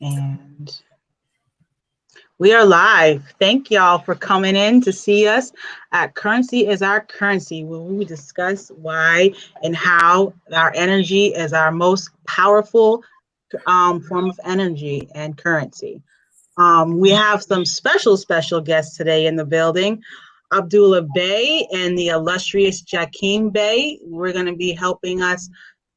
And we are live. Thank y'all for coming in to see us at Currency is Our Currency, where we discuss why and how our energy is our most powerful form of energy and currency. We have some special guests today in the building. Abdullah Bey and the illustrious Jakeem Bey. We're going to be helping us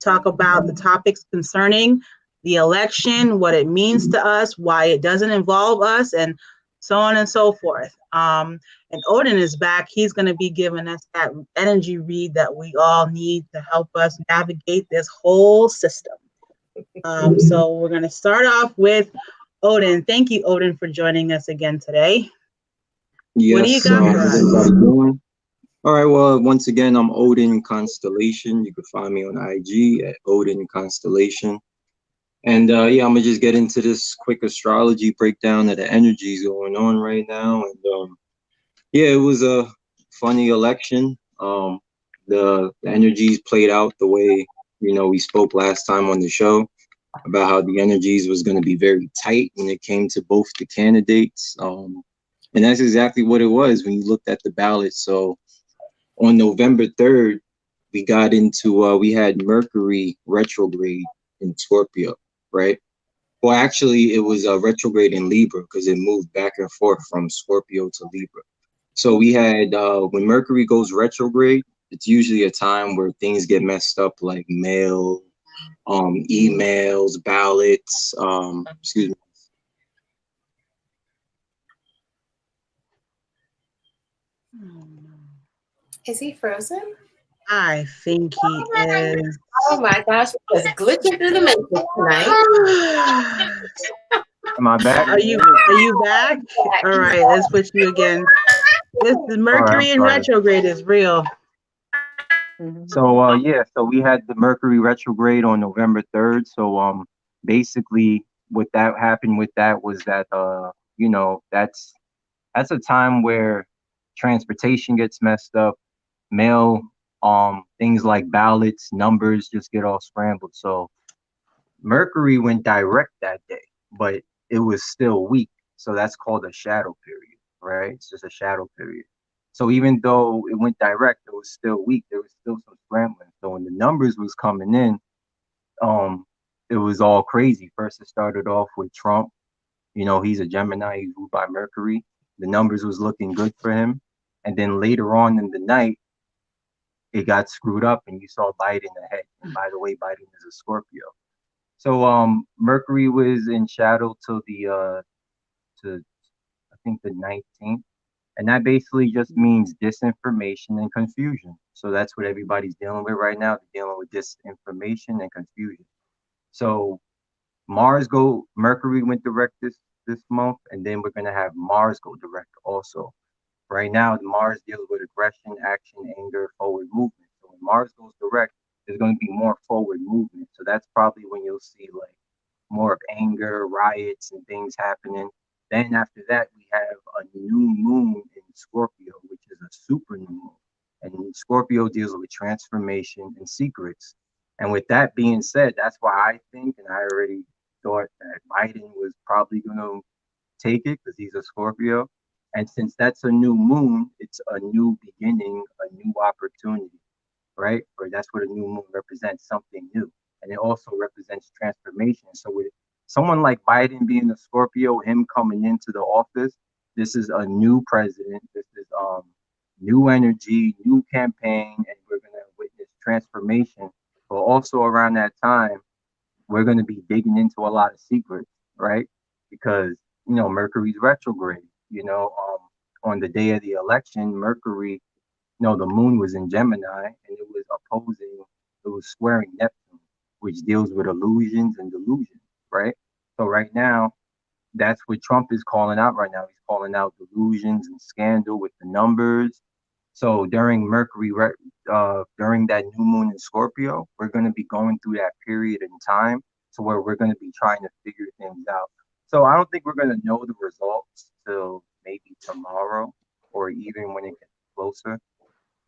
talk about the topics concerning the election, what it means to us, why it doesn't involve us, and so on and so forth. And Odin is back. He's going to be giving us that energy read that we all need to help us navigate this whole system. So we're going to start off with Odin. Thank you, Odin, for joining us again today. What do you Yes, got for how's us? everybody doing? All right, well, once again, I'm Odin Constellation. You can find me on IG at Odin Constellation. And yeah, I'm gonna just get into this quick astrology breakdown of the energies going on right now. And yeah, it was a funny election. The energies played out the way we spoke last time on the show about how the energies was going to be very tight when it came to both the candidates. And that's exactly what it was when you looked at the ballot. So on November 3rd, we had Mercury retrograde in Scorpio, right? Well, actually, it was a retrograde in Libra because it moved back and forth from Scorpio to Libra. So we had when Mercury goes retrograde, it's usually a time where things get messed up, like mail, emails, ballots, excuse me. Is he frozen? I think he is. Oh my gosh, he was glitching through the matrix tonight. Am I back? Are you back? All right, let's put you again. This the All right, I'm Mercury in sorry. retrograde is real. So yeah, so we had the Mercury retrograde on November 3rd. So basically what that happened with that was that that's a time where transportation gets messed up, mail, things like ballots, numbers just get all scrambled. So Mercury went direct that day, but it was still weak. So that's called a shadow period, right? It's just a shadow period. So even though it went direct, it was still weak. There was still some scrambling. So when the numbers was coming in, um, it was all crazy. First, it started off with Trump. He's a Gemini. He's ruled by Mercury. The numbers was looking good for him. And then later on in the night, it got screwed up, and you saw Biden ahead. And by the way, Biden is a Scorpio. So Mercury was in shadow till to I think the 19th. And that basically just means disinformation and confusion. So that's what everybody's dealing with right now. They're dealing with disinformation and confusion. So Mercury went direct this month, and then we're gonna have Mars go direct also. Right now, Mars deals with aggression, action, anger, forward movement. So when Mars goes direct, there's going to be more forward movement. So that's probably when you'll see like more of anger, riots, and things happening. Then after that, we have a new moon in Scorpio, which is a super new moon. And Scorpio deals with transformation and secrets. And with that being said, that's why I think, and I already thought that Biden was probably going to take it because he's a Scorpio. And since that's a new moon, it's a new beginning, a new opportunity, right? Or that's what a new moon represents, something new. And it also represents transformation. So with someone like Biden being a Scorpio, him coming into the office, this is a new president. This is new energy, new campaign, and we're gonna witness transformation. But also around that time, we're gonna be digging into a lot of secrets, right? Because Mercury's retrograde. On the day of the election, Mercury, the moon was in Gemini, and it was squaring Neptune, which deals with illusions and delusions, right? So right now, that's what Trump is calling out right now. He's calling out delusions and scandal with the numbers. So during that new moon in Scorpio, we're going to be going through that period in time to where we're going to be trying to figure things out. So I don't think we're going to know the results till maybe tomorrow or even when it gets closer.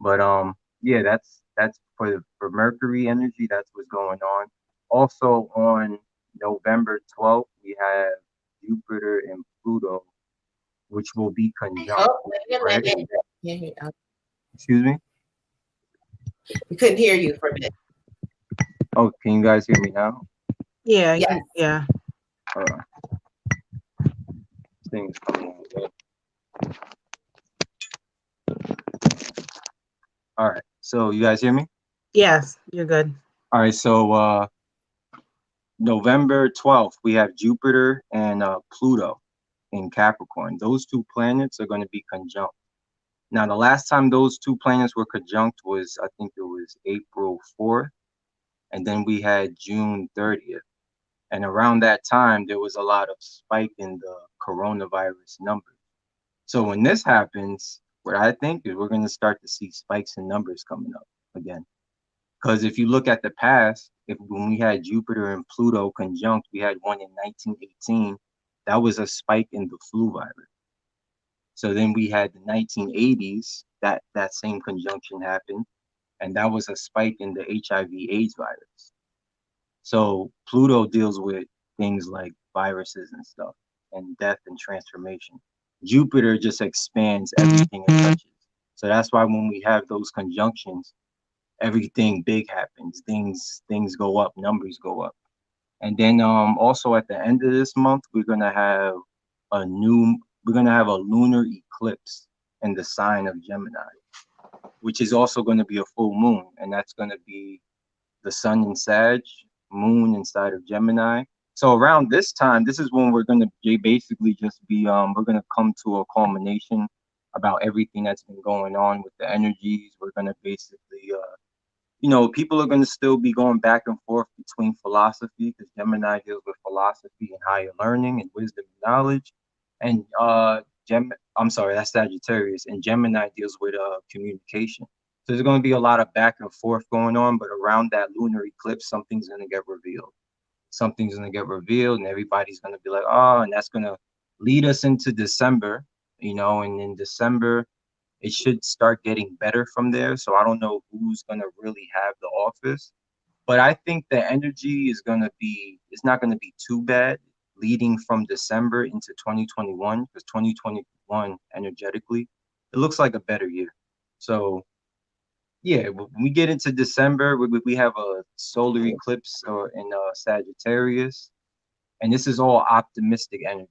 But yeah, that's for Mercury energy. That's what's going on. Also on November 12th, we have Jupiter and Pluto, which will be conjunct, Oh, wait a right? minute. Excuse me. We couldn't hear you for a minute. Oh, can you guys hear me now? Yeah, Yes. yeah. Uh, this thing is coming on. Good. All right. So you guys hear me? Yes, you're good. All right. So November 12th, we have Jupiter and Pluto in Capricorn. Those two planets are going to be conjunct. Now, the last time those two planets were conjunct was, I think it was April 4th, and then we had June 30th. And around that time, there was a lot of spike in the coronavirus numbers. So when this happens, what I think is we're going to start to see spikes in numbers coming up again. Because if you look at the past, if when we had Jupiter and Pluto conjunct, we had one in 1918. That was a spike in the flu virus. So then we had the 1980s, that same conjunction happened, and that was a spike in the HIV/AIDS virus. So Pluto deals with things like viruses and stuff, and death and transformation. Jupiter just expands everything it touches. So that's why when we have those conjunctions, everything big happens. Things go up, numbers go up. And then also at the end of this month, we're gonna have a lunar eclipse in the sign of Gemini, which is also going to be a full moon, and that's going to be the sun in Sag, moon inside of Gemini. So around this time, this is when we're going to basically just be we're going to come to a culmination about everything that's been going on with the energies. We're going to basically people are going to still be going back and forth between philosophy, because Gemini deals with philosophy and higher learning and wisdom and knowledge, and I'm sorry, that's Sagittarius, and Gemini deals with communication. So there's going to be a lot of back and forth going on, but around that lunar eclipse, something's going to get revealed. Something's going to get revealed, and everybody's going to be like, oh, and that's going to lead us into December, and in December it should start getting better from there. So I don't know who's going to really have the office, but I think the energy is going to be, it's not going to be too bad leading from December into 2021, because 2021 energetically, it looks like a better year. So yeah, when we get into December, we have a solar eclipse or in Sagittarius, and this is all optimistic energy.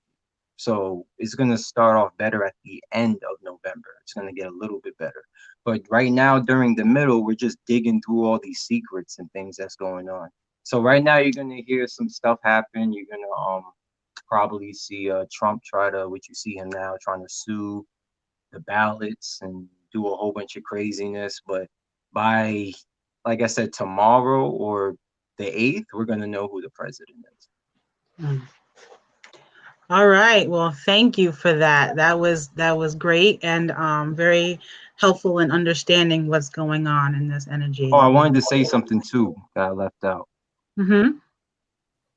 So it's going to start off better at the end of November. It's going to get a little bit better. But right now, during the middle, we're just digging through all these secrets and things that's going on. So right now, you're going to hear some stuff happen. You're going to probably see Trump try to, what you see him now, trying to sue the ballots and do a whole bunch of craziness. But by, like I said, tomorrow or the 8th, we're going to know who the president is. Mm. All right. Well, thank you for that. That was great and very helpful in understanding what's going on in this energy. Oh, I wanted to say something too that I left out. Mm-hmm.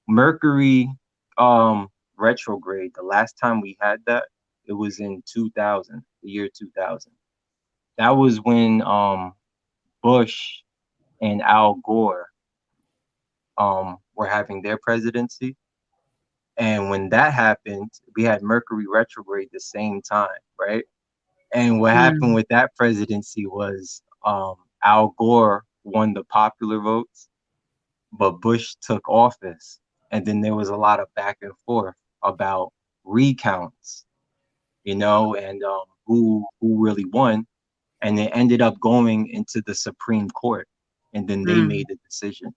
Mercury retrograde, the last time we had that, it was in 2000, the year 2000. That was when Bush and Al Gore were having their presidency. And when that happened, we had Mercury retrograde the same time, right? And what happened with that presidency was Al Gore won the popular votes, but Bush took office. And then there was a lot of back and forth about recounts, and who really won. And it ended up going into the Supreme Court, and then they made the decision.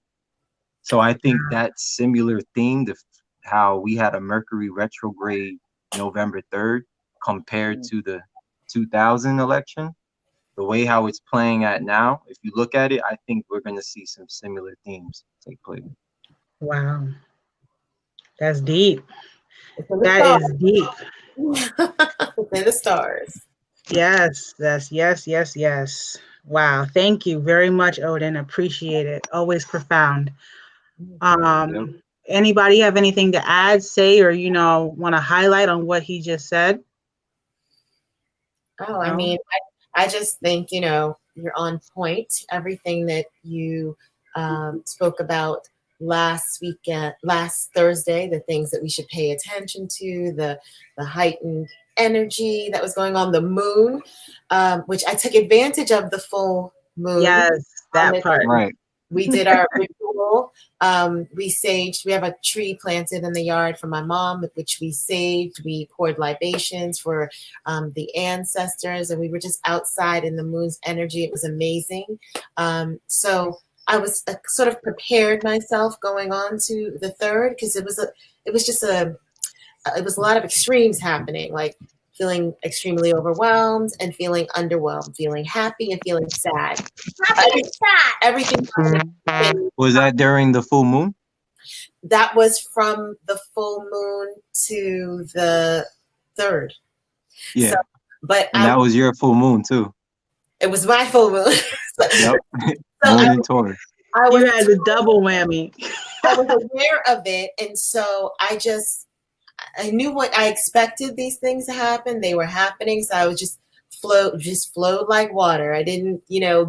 So I think that similar theme to how we had a Mercury retrograde November 3rd compared to the 2000 election, the way how it's playing out now, if you look at it, I think we're going to see some similar themes take place. Wow. That's deep. It's in the That stars. is deep. It's in the stars. Yes, yes. Wow. Thank you very much, Odin. Appreciate it. Always profound. Yep. Anybody have anything to add, say, or want to highlight on what he just said? Oh, I mean, I just think, you're on point. Everything that you spoke about last Thursday, the things that we should pay attention to, the heightened energy that was going on, the moon, which I took advantage of the full moon. Yes, that part. Right. We did our ritual. We saged. We have a tree planted in the yard for my mom, which we saved. We poured libations for the ancestors, and we were just outside in the moon's energy. It was amazing. So I was sort of prepared myself going on to the third, because it was a lot of extremes happening, like feeling extremely overwhelmed and feeling underwhelmed, feeling happy and feeling sad. Everything. Was that during the full moon? That was from the full moon to the third. Yeah. So, but and that was your full moon too. It was my full moon. Yep. Moon in Taurus. You had the double whammy. I was aware of it, and so I knew what I expected these things to happen. They were happening, so I was just flowed like water. I didn't,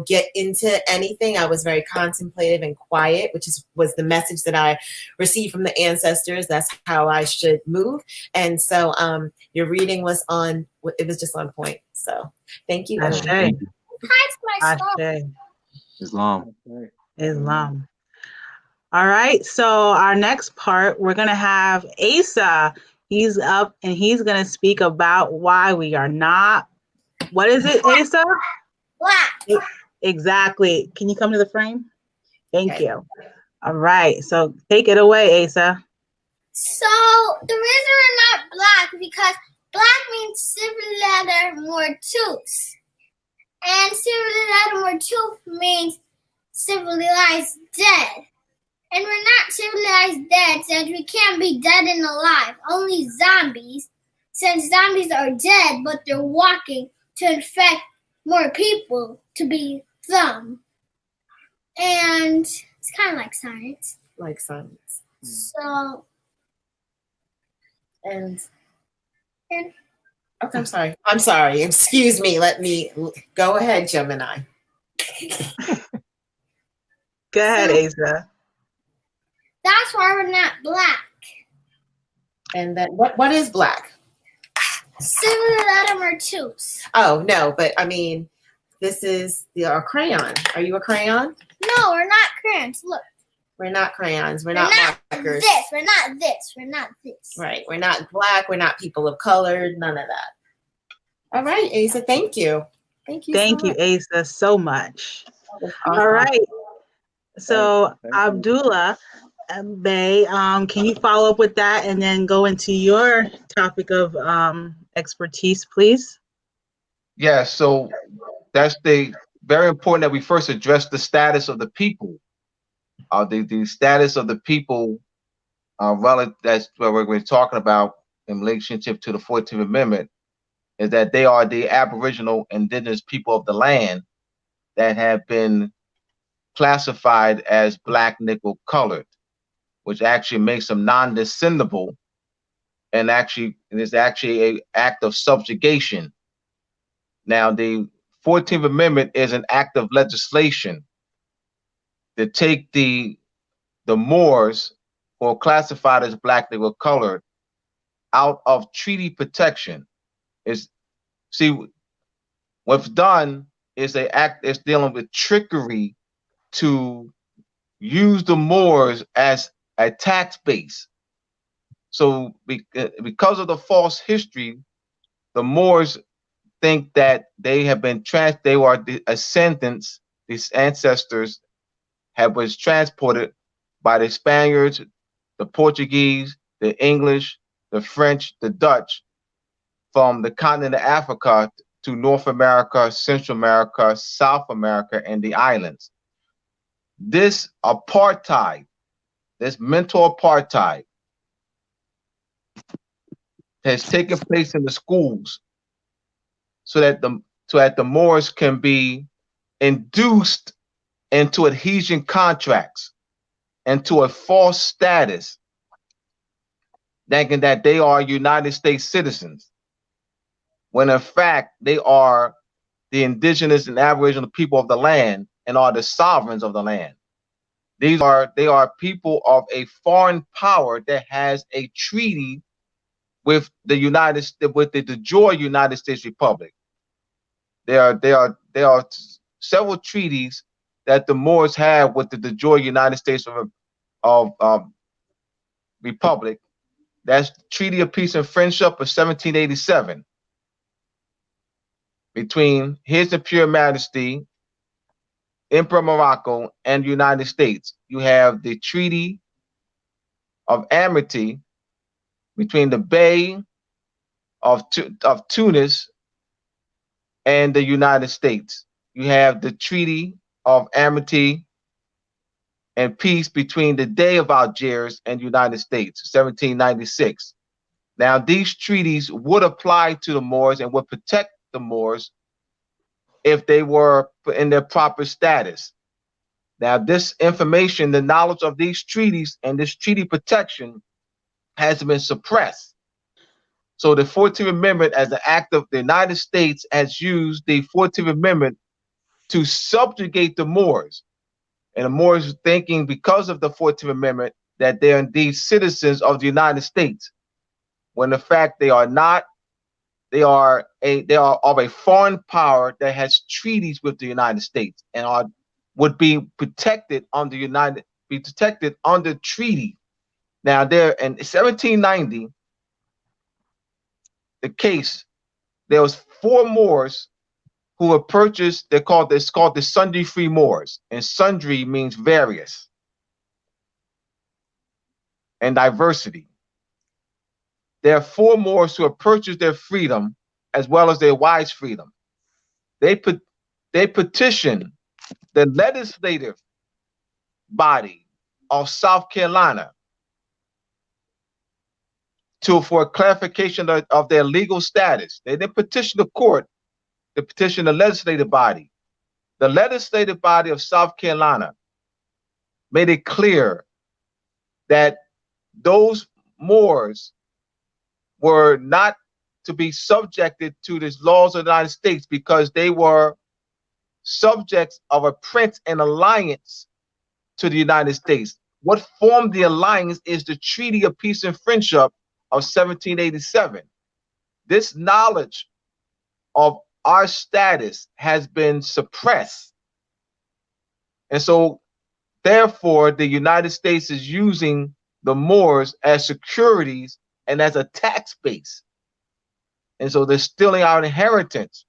get into anything. I was very contemplative and quiet, which was the message that I received from the ancestors. That's how I should move. And so your reading was just on point. So thank you. Ashe. Islam. Islam. All right. So our next part, we're going to have Asa. He's up and he's going to speak about why we are not. What is it, Asa? Black. Exactly. Can you come to the frame? Thank you. All right. So take it away, Asa. So the reason we're not black because black means silver letter more tooth. And silver letter more tooth means civilized dead. And we're not civilized dead since we can't be dead and alive. Only zombies. Since zombies are dead, but they're walking to infect more people to be them. And it's kind of like science. Like science. So. And okay, I'm sorry. Excuse me. Let me go ahead, Gemini. Go ahead, Asa. That's why we're not black. And then what is black? Silver letter more tooth. Oh no, but I mean, this is our crayon. Are you a crayon? No, we're not crayons. Look. We're not crayons. We're not markers. We're not this. We're not this. Right. We're not black. We're not people of color. None of that. All right, Asa. Thank you. Thank you. Thank you, Asa, so much. Awesome. All right. So Abdullah Bey, can you follow up with that and then go into your topic of expertise, please? Yeah. So that's very important that we first address the status of the people. The status of the people, that's what we're talking about in relationship to the 14th Amendment, is that they are the Aboriginal indigenous people of the land that have been classified as black nickel colored, which actually makes them non-descendable, and is actually an act of subjugation. Now, the 14th Amendment is an act of legislation to take the Moors, who are classified as black nickel colored, out of treaty protection. What's done is it's dealing with trickery to use the Moors as a tax base. So because of the false history, the Moors think that they have been they are the ascendants, these ancestors was transported by the Spaniards, the Portuguese, the English, the French, the Dutch, from the continent of Africa to North America, Central America, South America, and the islands. This apartheid, this mental apartheid, has taken place in the schools so that the Moors can be induced into adhesion contracts, into a false status, thinking that they are United States citizens, when in fact they are the indigenous and Aboriginal people of the land and are the sovereigns of the land. They are people of a foreign power that has a treaty with the de jure United States Republic. There are several treaties that the Moors have with the de jure United States of Republic. That's the Treaty of Peace and Friendship of 1787 between His Imperial Majesty Emperor Morocco and the United States. You have the Treaty of Amity between the Bey of Tunis and the United States. You have the Treaty of Amity and Peace between the Dey of Algiers and the United States, 1796. Now, these treaties would apply to the Moors and would protect the Moors if they were in their proper status. Now, this information, the knowledge of these treaties and this treaty protection has been suppressed. So the 14th Amendment, as an act of the United States, has used the 14th Amendment to subjugate the Moors. And the Moors thinking because of the 14th Amendment that they are indeed citizens of the United States, when in fact they are not. They are of a foreign power that has treaties with the United States and would be protected under treaty. Now, there in 1790, the case, there was 4 Moors who were purchased. It's called the Sundry Free Moors, and sundry means various and diversity. There are 4 Moors who have purchased their freedom as well as their wives' freedom. They petitioned the legislative body of South Carolina for clarification of their legal status. They didn't petition the court, they petitioned the legislative body. The legislative body of South Carolina made it clear that those Moors were not to be subjected to the laws of the United States because they were subjects of a prince and alliance to the United States. What formed the alliance is the Treaty of Peace and Friendship of 1787. This knowledge of our status has been suppressed. And so, therefore, the United States is using the Moors as securities and as a tax base. And so they're stealing our inheritance.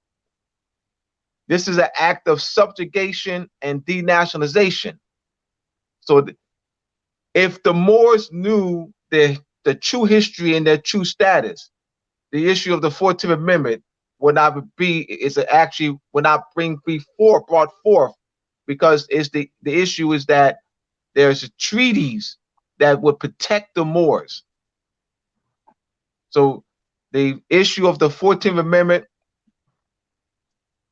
This is an act of subjugation and denationalization. So if the Moors knew the true history and their true status, the issue of the 14th Amendment would not be brought forth, because the issue is that there's treaties that would protect the Moors. So the issue of the 14th Amendment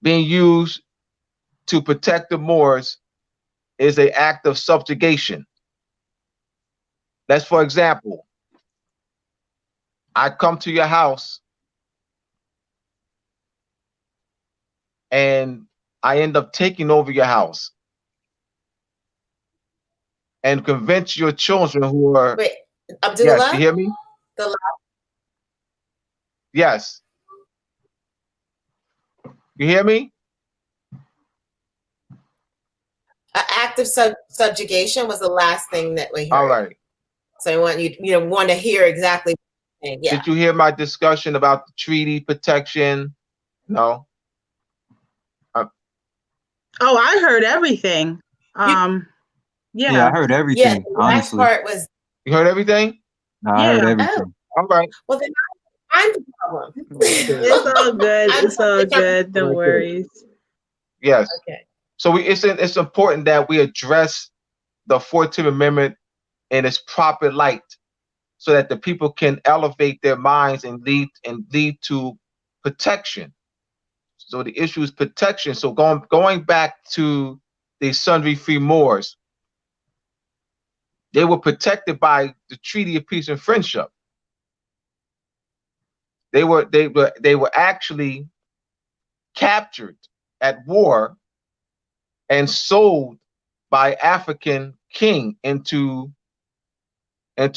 being used to protect the Moors is an act of subjugation. Let's, for example, I come to your house and I end up taking over your house and convince your children who are. Wait, Abdullah? Yes, you hear me? The last. Yes. You hear me? Act of subjugation was the last thing that we heard. All right. So I want you want to hear exactly. Yeah. Did you hear my discussion about the treaty protection? No. Oh, I heard everything. Yeah, Yeah. I heard Yeah, everything. the last Honestly, part was. You heard everything? I heard Yeah. everything. All right. Well, then I'm the problem. It's all good. It's all good. No worries. Yes. Okay. So it's important that we address the 14th Amendment in its proper light, so that the people can elevate their minds and lead to protection. So the issue is protection. So going back to the Sundry Free Moors, they were protected by the Treaty of Peace and Friendship. They were actually captured at war and sold by African king into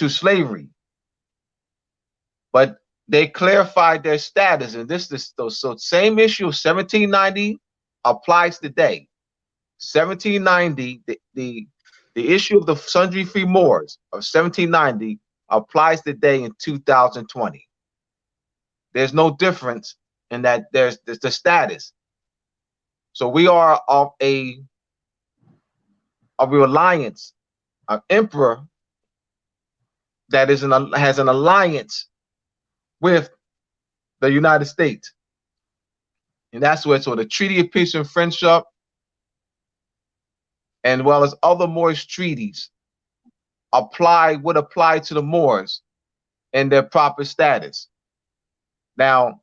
slavery. But they clarified their status, and this is so same issue of 1790 applies today. 1790, the issue of the sundry free Moors of 1790 applies today in 2020. There's no difference in that. There's the status. So we are of a alliance, an emperor that has an alliance with the United States, and that's where the Treaty of Peace and Friendship, and well as other Moorish treaties, would apply to the Moors in their proper status. Now,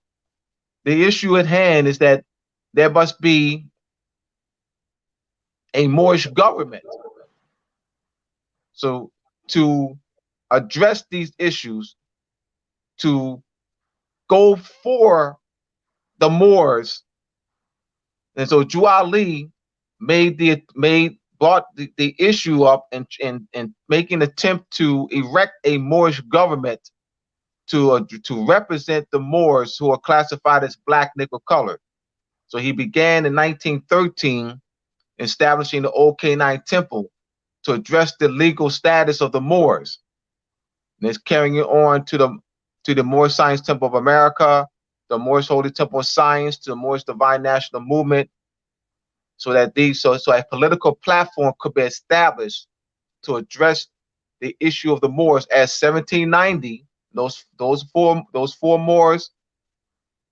the issue at hand is that there must be a Moorish government. So to address these issues, to go for the Moors, and so Drew Ali brought the issue up and make an attempt to erect a Moorish government to represent the Moors who are classified as black nickel colored. So he began in 1913 establishing the Old Canine Temple to address the legal status of the Moors. And it's carrying it on to the Moorish Science Temple of America, the Moorish Holy Temple of Science, to the Moorish Divine National Movement, so that a political platform could be established to address the issue of the Moors as 1790. Those four Moors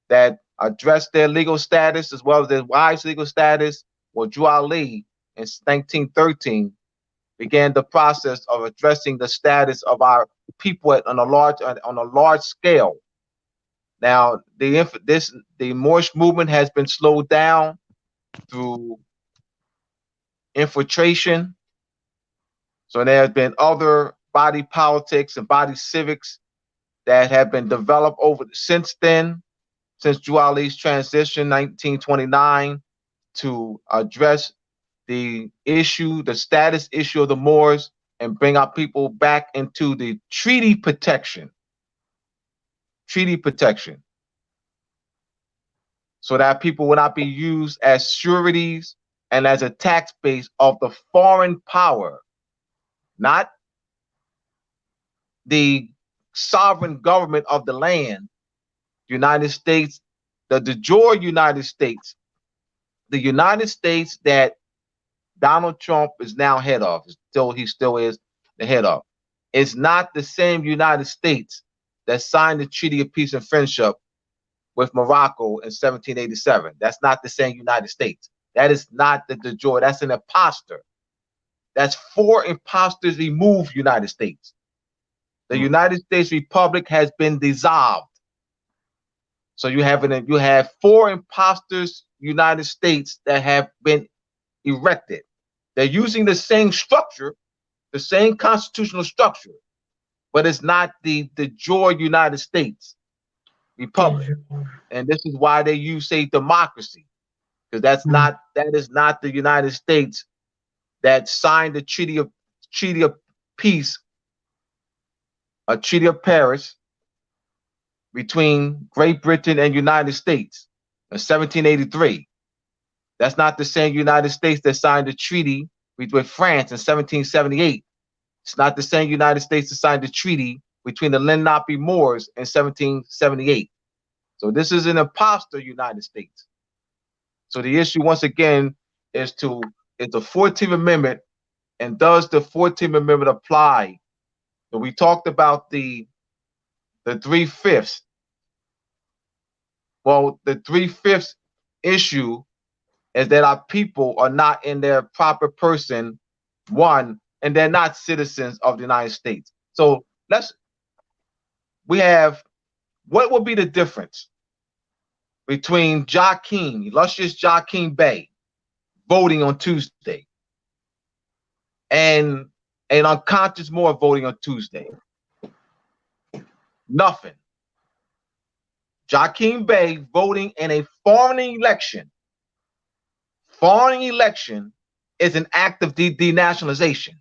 that addressed their legal status as well as their wives' legal status, well, Drew Ali in 1913 began the process of addressing the status of our people on a large scale. Now, the Moorish movement has been slowed down through infiltration. So there have been other body politics and body civics that have been developed since then, since Drew Ali's transition 1929, to address the status issue of the Moors and bring our people back into the treaty protection, so that people will not be used as sureties and as a tax base of the foreign power, not the sovereign government of the land, United States, the de jure United States, the United States that Donald Trump is now head of. He still is the head of. It's not the same United States that signed the Treaty of Peace and Friendship with Morocco in 1787. That's not the same United States. That is not the de jure. That's an imposter. That's 4 imposters removed United States. The United States Republic has been dissolved. So you have 4 imposters United States that have been erected. They're using the same structure, the same constitutional structure, but it's not the de jure United States Republic. And this is why they say democracy, because that is not the United States that signed the Treaty of Peace, a Treaty of Paris between Great Britain and United States in 1783. That's not the same United States that signed the treaty with France in 1778. It's not the same United States that signed the treaty between the Lenape Moors in 1778. So this is an imposter United States. So the issue, once again, is the 14th Amendment, and does the 14th Amendment apply? So we talked about the 3/5. Well, the 3/5 issue is that our people are not in their proper person, one, and they're not citizens of the United States. So what would be the difference between illustrious Joaquin Bey, voting on Tuesday, and an unconscious Moor voting on Tuesday? Nothing. Joaquin Bey voting in a foreign election is an act of denationalization.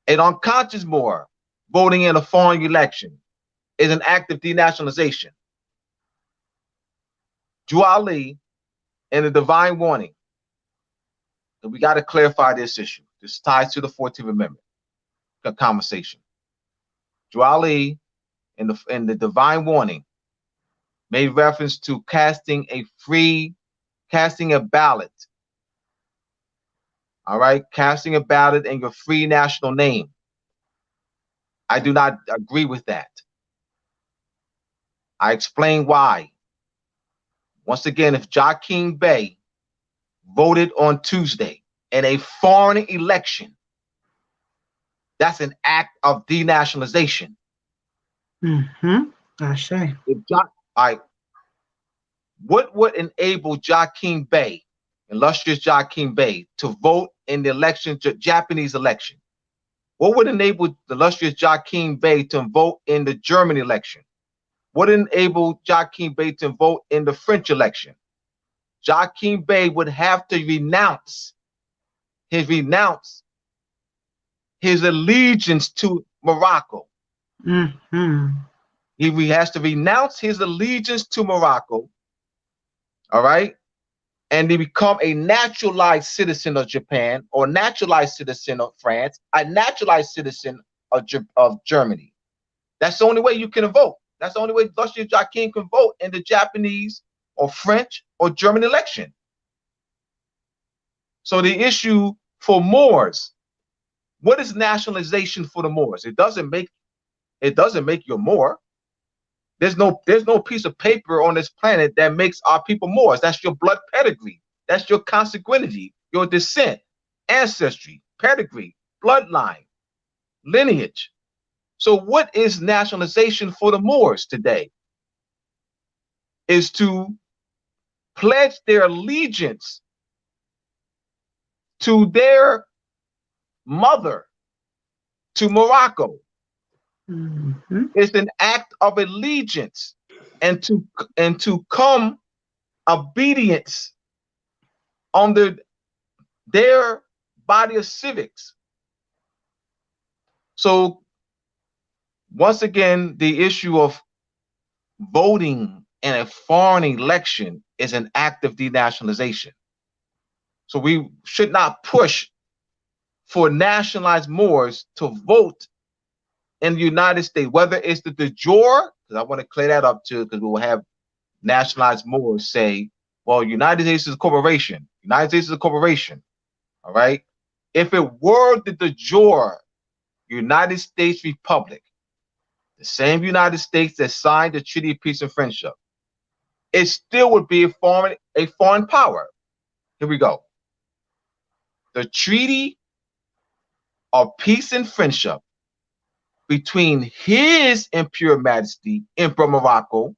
An unconscious Moor voting in a foreign election is an act of denationalization. Drew Ali and the divine warning. And we got to clarify this issue. This ties to the 14th Amendment conversation. Drew Ali in the divine warning made reference to casting a ballot. All right, casting a ballot in your free national name. I do not agree with that. I explain why. Once again, if Joaquin Bey voted on Tuesday in a foreign election, that's an act of denationalization. I say. What would enable Joaquin Bey, illustrious Joaquin Bey, to vote in the election, Japanese election? What would enable the illustrious Joaquin Bey to vote in the German election? What would enable Joaquin Bey to vote in the French election? Joaquin Bey would have to renounce his allegiance to Morocco. He has to renounce his allegiance to Morocco, all right, and to become a naturalized citizen of Japan, or naturalized citizen of France, a naturalized citizen of Germany. That's the only way you can vote. That's the only way illustrious Joaquin can vote in the Japanese or French or German election. So the issue for Moors, what is nationalization for the Moors? It doesn't make you a Moor. There's no piece of paper on this planet that makes our people Moors. That's your blood pedigree. That's your consanguinity, your descent, ancestry, pedigree, bloodline, lineage. So what is nationalization for the Moors today? Is to pledge their allegiance to their mother, to Morocco. It's an act of allegiance and to come obedience under their body of civics. So once again, the issue of voting in a foreign election is an act of denationalization. So we should not push for nationalized Moors to vote in the United States, whether it's the de jure, because I want to clear that up too, because we will have nationalized Moors say, well, United States is a corporation. United States is a corporation. All right. If it were the de jure United States Republic, the same United States that signed the Treaty of Peace and Friendship, it still would be a foreign power. Here we go. The Treaty of Peace and Friendship between His Imperial Majesty Emperor Morocco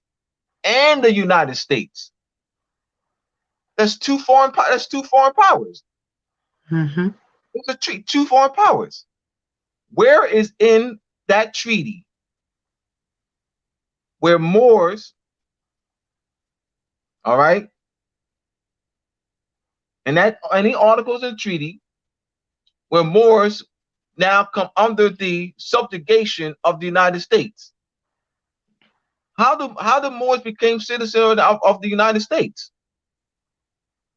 and the United States. That's two foreign powers. It's a treaty, two foreign powers. Where is in that treaty where Moors, all right, and that any articles in the treaty where Moors now come under the subjugation of the United States? How the Moors became citizens of the United States?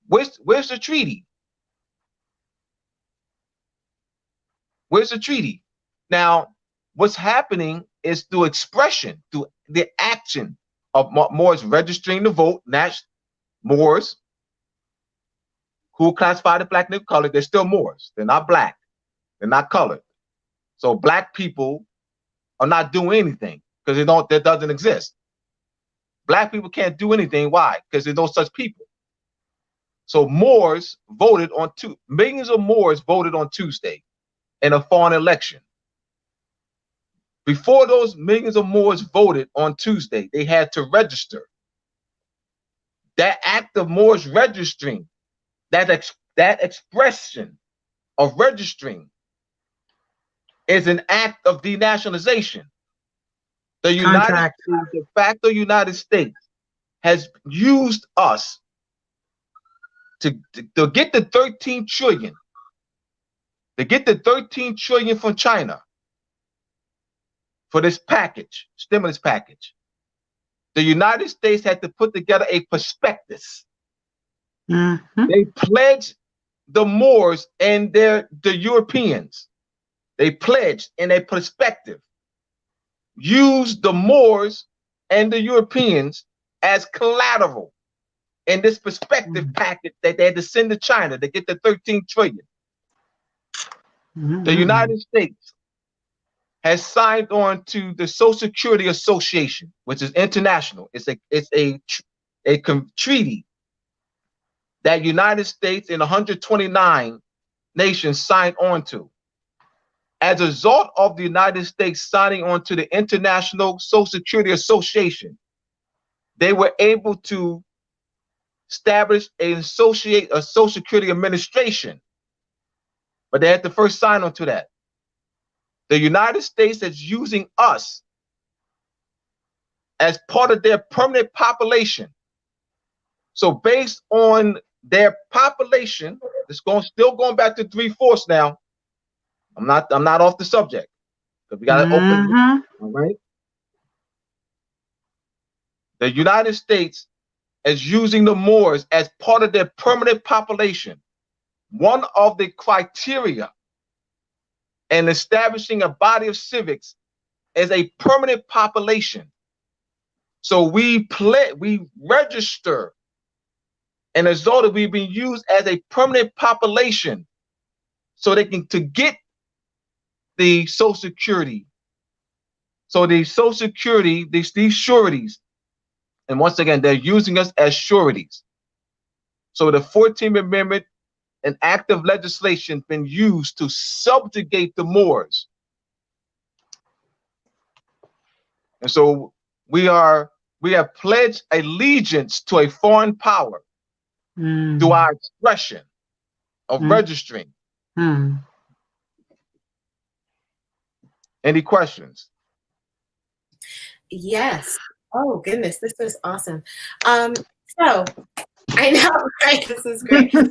Where's the treaty? Where's the treaty? Now, what's happening is through expression, through the action of Moors registering to vote. Moors who classified as black and colored, they're still Moors. They're not black. They're not colored. So black people are not doing anything because that doesn't exist. Black people can't do anything. Why? Because there's no such people. So Moors voted on millions of Moors voted on Tuesday in a foreign election. Before those millions of Moors voted on Tuesday, they had to register. That act of Moors registering, that expression of registering, is an act of denationalization. The de facto United States has used us to get the 13 trillion, to get the 13 trillion from China for this package, stimulus package, the United States had to put together a prospectus. They pledged the Moors and the Europeans. They pledged in a perspective, use the Moors and the Europeans as collateral in this perspective package that they had to send to China to get the 13 trillion. The United States has signed on to the Social Security Association, which is international. It's a treaty that United States and 129 nations signed on to. As a result of the United States signing on to the International Social Security Association, they were able to establish a Social Security Administration, but they had to first sign on to that. The United States is using us as part of their permanent population. So based on their population, it's still going back to 3/4 now. I'm not off the subject because we got to open it. All right. The United States is using the Moors as part of their permanent population. One of the criteria in establishing a body of civics is a permanent population. So we register, and as though that we've been used as a permanent population, so they can to get the Social Security. So the Social Security, these sureties, and once again, they're using us as sureties. So the 14th Amendment, an act of legislation, been used to subjugate the Moors. And so we have pledged allegiance to a foreign power through our expression of registering. Any questions? Yes. Oh goodness, this is awesome. So I know, right? This is great. So,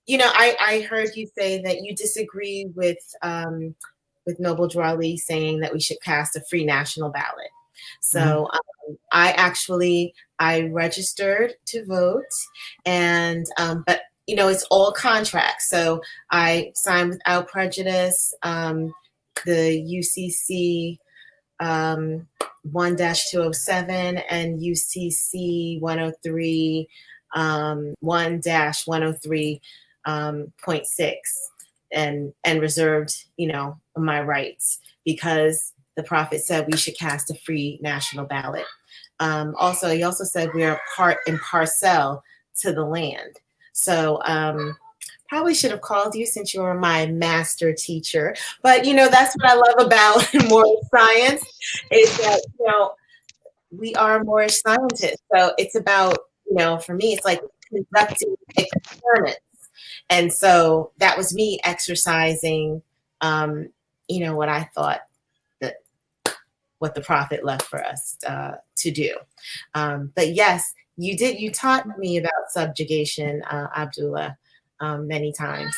I heard you say that you disagree with Noble Drew Ali saying that we should cast a free national ballot. So I registered to vote, and but it's all contracts. So I signed without prejudice. The UCC 1-207 and UCC 103 1-103.6 and reserved my rights because the prophet said we should cast a free national ballot. Also, he also said we are part and parcel to the land. So probably should have called you since you were my master teacher. But that's what I love about Moorish science is that we are Moorish scientists. So it's about for me it's like conducting experiments, and so that was me exercising what I thought what the prophet left for us to do. But yes, you taught me about subjugation, Abdullah, many times.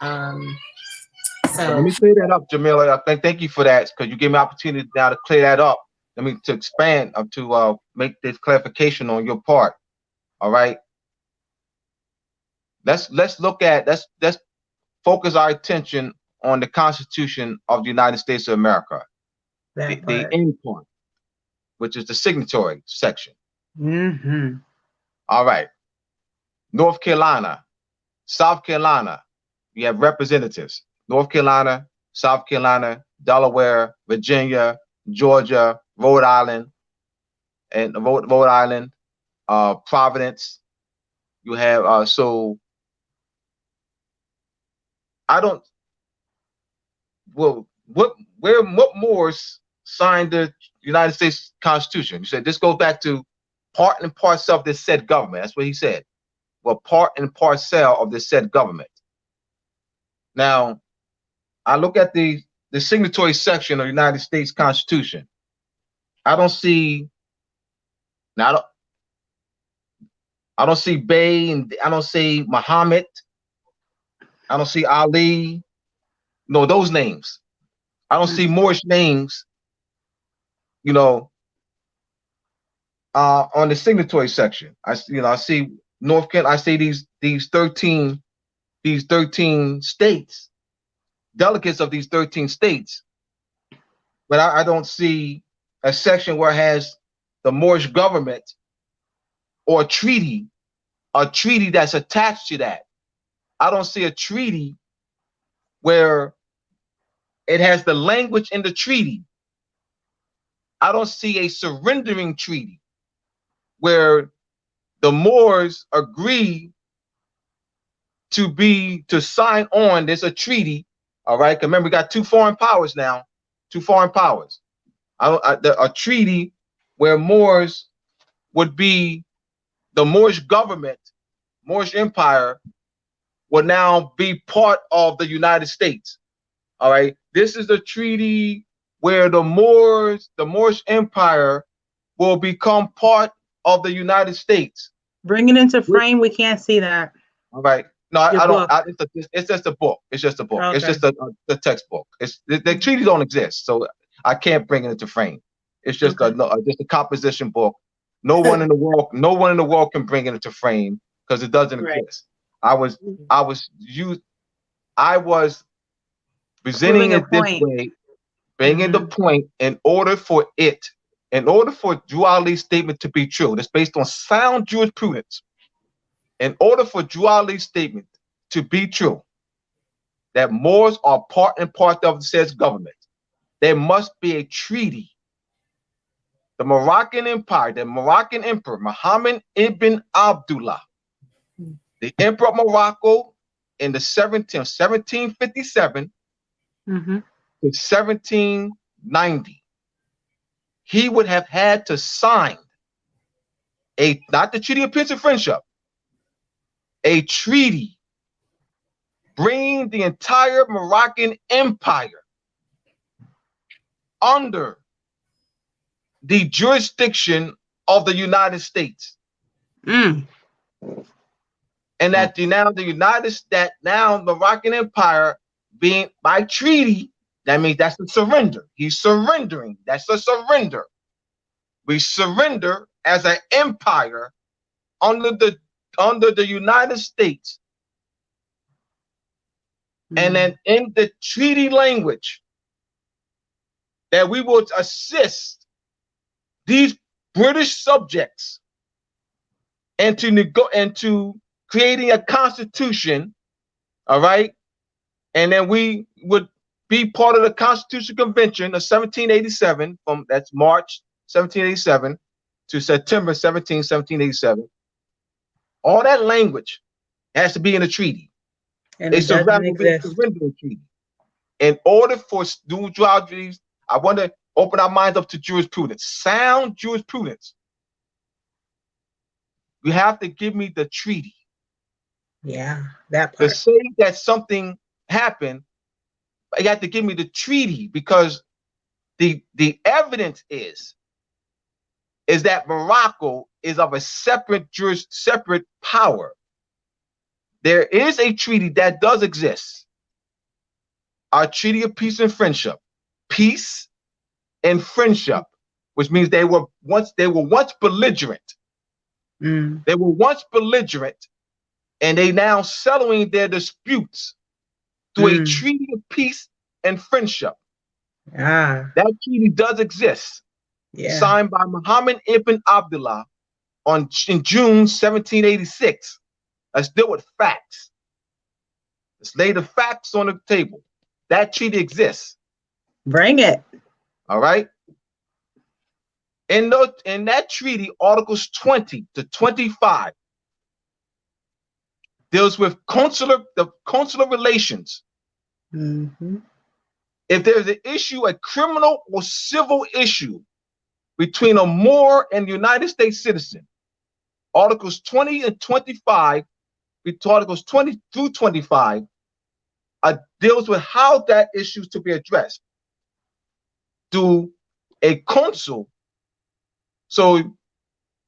So let me clear that up, Jamila. Thank you for that, because you gave me an opportunity now to clear that up. To expand, to make this clarification on your part. All right. Let's focus our attention on the Constitution of the United States of America, the end point, which is the signatory section. All right. North Carolina, South Carolina, you have representatives. North Carolina, South Carolina, Delaware, Virginia, Georgia, Rhode Island, Providence. You have so I don't. Well, what Moors signed the United States Constitution? You said this goes back to part and parcel of this said government. That's what he said. Well, part and parcel of this said government. Now, I look at the signatory section of the United States Constitution. I don't see. Now, I don't see Bey, and I don't see Muhammad. I don't see Ali. No, those names. I don't see Moorish names, you know, on the signatory section. I see North Carolina. I see these 13 states, delegates of these 13 states, but I don't see a section where it has the Moorish government or a treaty that's attached to that. I don't see a treaty where it has the language in the treaty. I don't see a surrendering treaty where the Moors agree to sign on. There's a treaty, all right. Remember, we got two foreign powers now, two foreign powers. A treaty where Moors would be the Moorish government, Moorish Empire would now be part of the United States. All right. This is the treaty where the Moorish Empire will become part of the United States. Bring it into frame. We can't see that. All right. No, I Book. don't. It's just a book. It's just a book. Okay. It's just the textbook. The treaties don't exist, so I can't bring it into frame. It's just just a composition book. No one in the world can bring it into frame because it doesn't exist. I was presenting it this way, bringing the point in order for Drew Ali's statement to be true. That's based on sound jurisprudence. In order for Drew Ali's statement to be true, that Moors are part and part of the said government, there must be a treaty. The Moroccan Empire, the Moroccan Emperor, Muhammad ibn Abdullah, the Emperor of Morocco in the 1757 to 1790, he would have had to sign not the Treaty of Peace and Friendship, a treaty bringing the entire Moroccan Empire under the jurisdiction of the United States. And that now the Moroccan Empire being by treaty, that means that's a surrender. He's surrendering. That's a surrender. We surrender as an empire under the United States. And then in the treaty language, that we will assist these British subjects into creating a constitution, all right? And then we would be part of the Constitutional Convention of 1787, that's March 1787 to September 1787. All that language has to be in a treaty. And it's a surrender treaty. In order for dualities, I want to open our minds up to jurisprudence, sound jurisprudence. You have to give me the treaty. Yeah, that part. To say that something happened, you have to give me the treaty, because the evidence is that Morocco is of a separate power. There is a treaty that does exist. Our Treaty of Peace and Friendship. Peace and friendship, which means they were once belligerent. They were once belligerent, and they now settling their disputes through a treaty of peace and friendship. That treaty does exist. Signed by Muhammad ibn Abdullah in June 1786. Let's deal with facts. Let's lay the facts on the table. That treaty exists. Bring it. All right. In that treaty, Articles 20 to 25 deals with consular relations. If there's an issue, a criminal or civil issue between a Moor and a United States citizen, Articles 20 and 25, Articles 20 through 25, deals with how that issue is to be addressed through a consul. So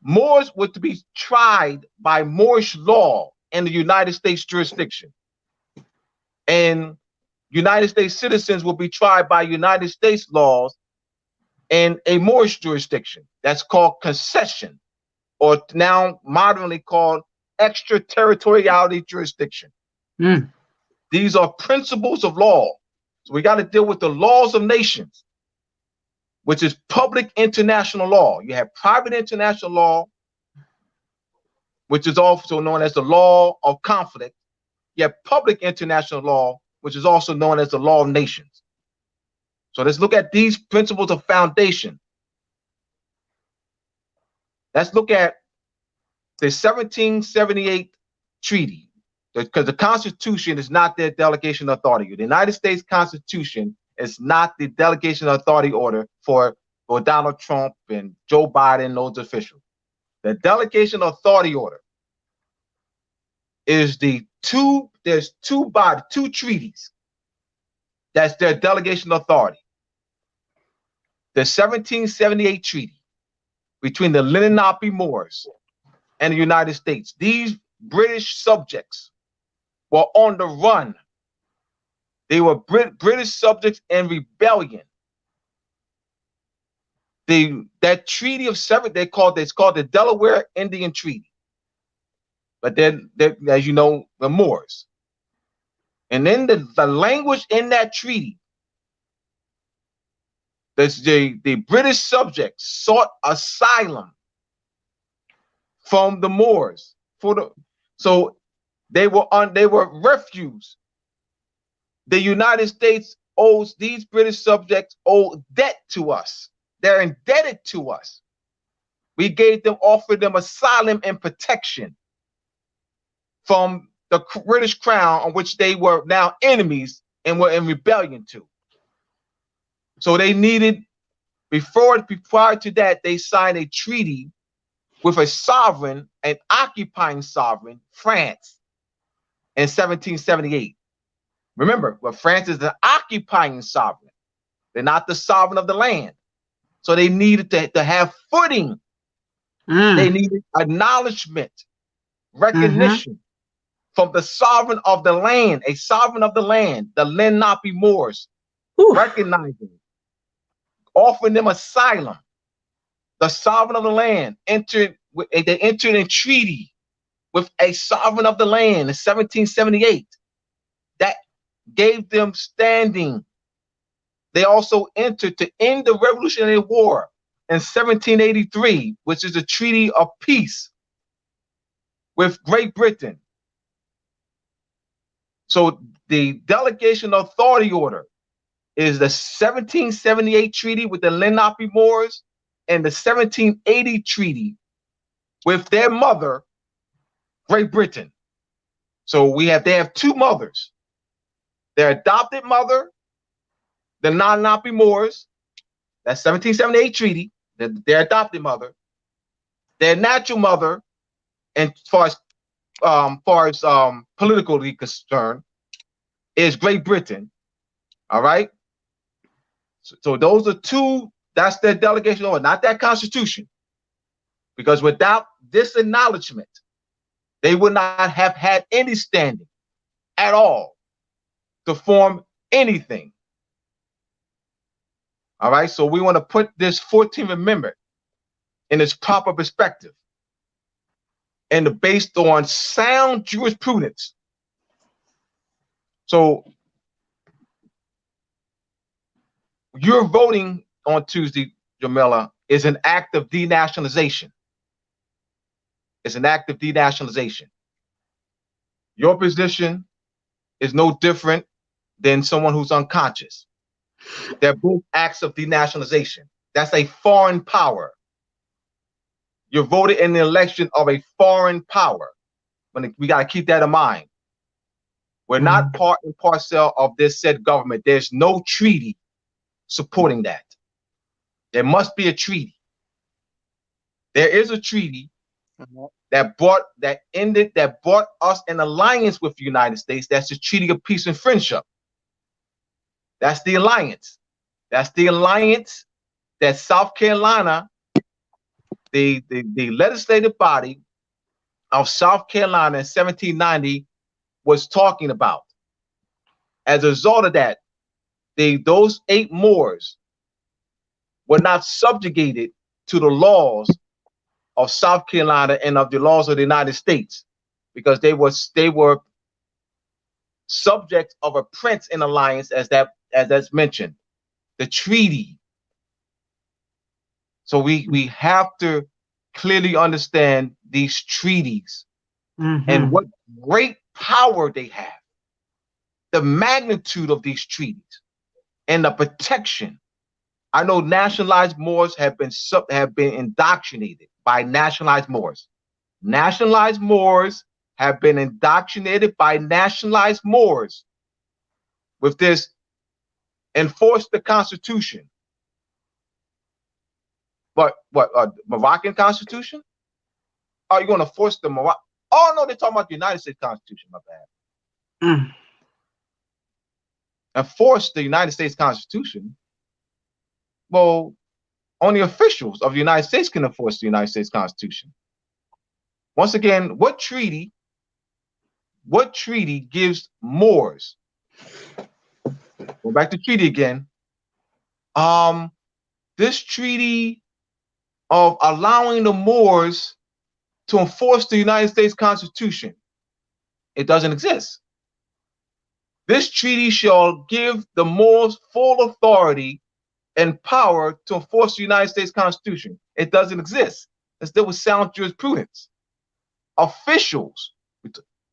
Moors were to be tried by Moorish law in the United States jurisdiction. And United States citizens will be tried by United States laws in a Moorish jurisdiction. That's called concession, or now modernly called extraterritoriality jurisdiction. Mm. These are principles of law. So we got to deal with the laws of nations, which is public international law. You have private international law, which is also known as the law of conflict. You have public international law, which is also known as the law of nations. So let's look at these principles of foundation. Let's look at the 1778 treaty, because the Constitution is not their delegation of authority. The United States Constitution is not the delegation of authority order for Donald Trump and Joe Biden and those officials. The delegation of authority order is there's two treaties. That's their delegation of authority. The 1778 treaty between the Lenape Moors and the United States. These British subjects were on the run. They were British subjects in rebellion. That treaty of seven, it's called the Delaware Indian Treaty. But then, as you know, the Moors. And then the language in that treaty, the British subjects sought asylum from the Moors so they were refused. The United States owes these British subjects owe debt to us. They're indebted to us. We offered them asylum and protection from the British crown, on which they were now enemies and were in rebellion to. So they needed, prior to that, they signed a treaty with a sovereign, an occupying sovereign, France, in 1778. Remember, well, France is the occupying sovereign. They're not the sovereign of the land. So they needed to have footing. They needed acknowledgement, recognition from the sovereign of the land, a sovereign of the land, the Lenape Moors, recognizing, offering them asylum. The sovereign of the land entered in treaty with a sovereign of the land in 1778. That gave them standing. They also entered to end the Revolutionary War in 1783, which is a treaty of peace with Great Britain. So the delegation of authority order is the 1778 treaty with the Lenape Moors and the 1780 treaty with their mother, Great Britain. So they have two mothers. Their adopted mother, the Lenape Moors, that's 1778 treaty, their adopted mother. Their natural mother, and as far as politically concerned, is Great Britain. All right. So those are two. That's their delegation order, not that Constitution. Because without this acknowledgement, they would not have had any standing at all to form anything. All right. So we want to put this 14th Amendment in its proper perspective and based on sound jurisprudence. So your voting on Tuesday, Jamila, is an act of denationalization. It's an act of denationalization. Your position is no different than someone who's unconscious. They're both acts of denationalization. That's a foreign power. You voted in the election of a foreign power. We got to keep that in mind. We're not part and parcel of this said government. There's no treaty supporting that. There must be a treaty. There is a treaty that brought us an alliance with the United States. That's the Treaty of Peace and Friendship. That's the alliance. That's the alliance that South Carolina the legislative body of South Carolina in 1790 was talking about. As a result of that, those 8 Moors were not subjugated to the laws of South Carolina and of the laws of the United States, because they were subject of a prince in alliance, as that's mentioned, the treaty. So we have to clearly understand these treaties and what great power they have, the magnitude of these treaties, and the protection. I know nationalized Moors have been indoctrinated by nationalized Moors. Nationalized Moors have been indoctrinated by nationalized Moors with this enforce the Constitution. But what, Moroccan Constitution? Are you going to force the Moroccan? Oh no, they're talking about the United States Constitution. My bad. Enforce the United States Constitution. Well, only officials of the United States can enforce the United States Constitution. Once again, what treaty gives Moors? Go back to treaty again. This treaty of allowing the Moors to enforce the United States Constitution, it doesn't exist. This treaty shall give the Moors full authority and power to enforce the United States Constitution. It doesn't exist. It's still with sound jurisprudence. Officials,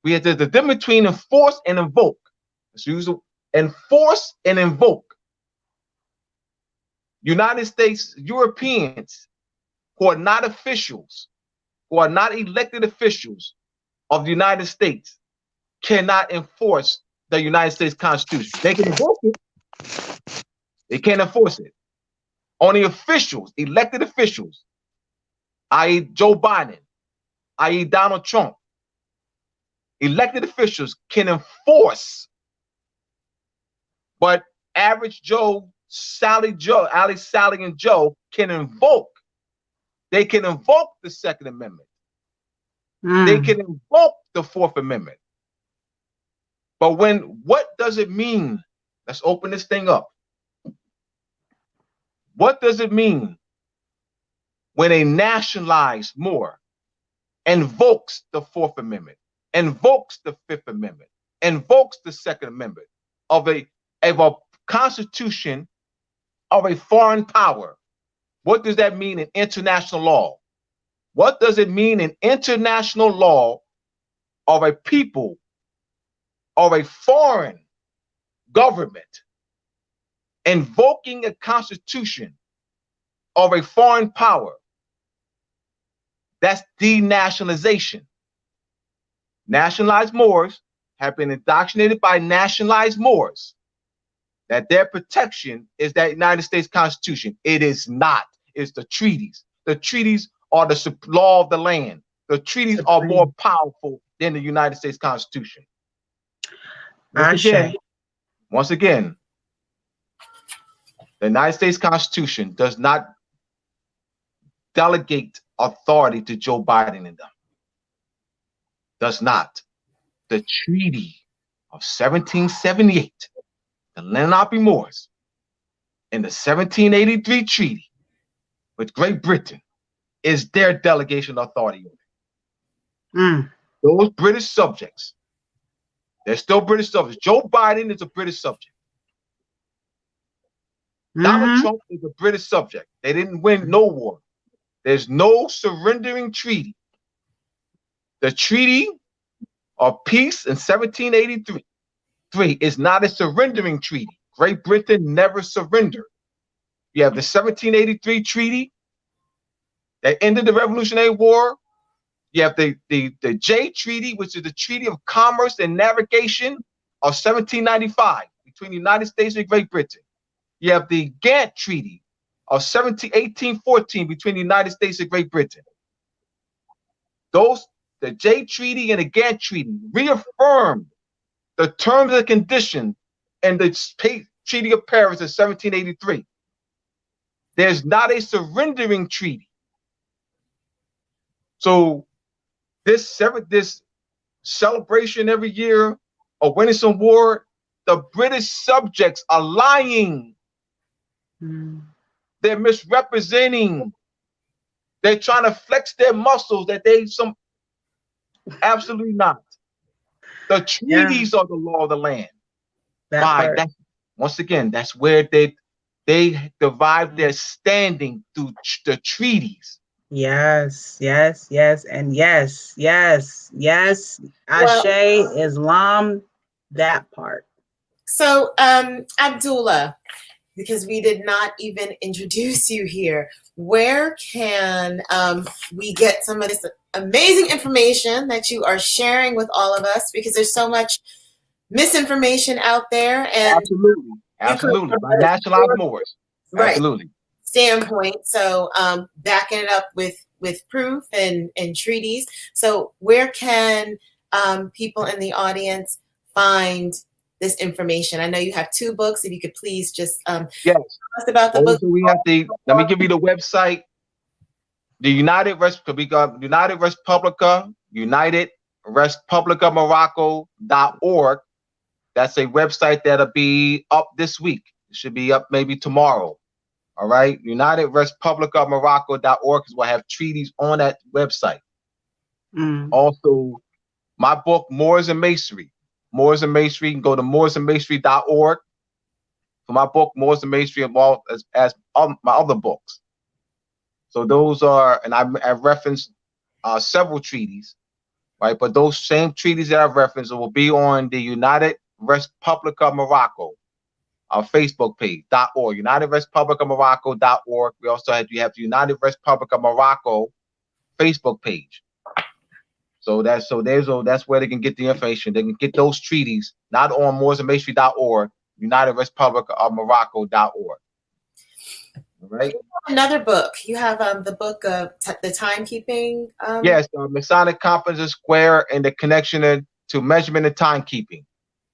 we had the difference between enforce and invoke. Let's use enforce and invoke. United States Europeans who are not officials, who are not elected officials of the United States, cannot enforce the United States Constitution. They can invoke it. They can't enforce it. Only officials, elected officials, i.e. Joe Biden, i.e. Donald Trump, elected officials can enforce. But average Joe, Sally, and Joe can invoke. They can invoke the Second Amendment. They can invoke the Fourth Amendment. But what does it mean? Let's open this thing up. What does it mean when a nationalized Moor invokes the Fourth Amendment, invokes the Fifth Amendment, invokes the Second Amendment of a constitution of a foreign power? What does that mean in international law? What does it mean in international law of a people, of a foreign government invoking a constitution of a foreign power? That's denationalization. Nationalized Moors have been indoctrinated by nationalized Moors that their protection is that United States Constitution. It is not. It's the treaties. The treaties are the law of the land. The treaties are more powerful than the United States Constitution. Once again, the United States Constitution does not delegate authority to Joe Biden and them. Does not. The Treaty of 1778, the Lenape Moors, and the 1783 Treaty with Great Britain is their delegation of authority. Those British subjects, they're still British subjects. Joe Biden is a British subject. Donald Trump is a British subject. They didn't win no war. There's no surrendering treaty. The Treaty of Peace in 1783 is not a surrendering treaty. Great Britain never surrendered. You have the 1783 treaty that ended the Revolutionary War. You have the J Treaty, which is the Treaty of Commerce and Navigation of 1795 between the United States and Great Britain. You have the Ghent Treaty of 1814 between the United States and Great Britain. The J Treaty and the Ghent Treaty reaffirmed the terms and conditions in the Treaty of Paris of 1783. There's not a surrendering treaty. So this celebration every year of winning some war, the British subjects are lying. Mm. They're misrepresenting. They're trying to flex their muscles that they some absolutely not. The Yeah, treaties are the law of the land. that Right. part. That's once again, that's where they derive their standing through the treaties. Yes, yes, yes, and yes, yes, yes. Ashe, Well, Islam, that part. so Abdullah, because we did not even introduce you here, where can we get some of this amazing information that you are sharing with all of us? Because there's so much misinformation out there, and Absolutely. you come Absolutely. from By a nationalized Moors. right Absolutely. standpoint. So backing it up with proof and treaties. So where can people in the audience find this information? I know you have 2 books. If you could please just Yes. tell us about the book. Also, we have the let me give you the website. The United Rest we got United Respublica, United Respublica Morocco.org. That's a website that'll be up this week. It should be up maybe tomorrow. All right. United Respublica Morocco.org is what have treaties on that website. Mm. Also, my book, Moors and Masonry. Moors and Masonry, you can go to moorsandmasonry.org for my book, Moors and Masonry, as my other books. So those are, and I referenced several treaties, right? But those same treaties that I referenced will be on the United Respublica Morocco, our Facebook page, .org, United Respublica Morocco.org. We also have the United Respublica Morocco Facebook page. That's where they can get the information. They can get those treaties, not on moorsandmasonry.org, United Respublica of Morocco.org. All right. Another book. You have the book of the timekeeping. Yes, Masonic Conference is Square and the connection to measurement and timekeeping.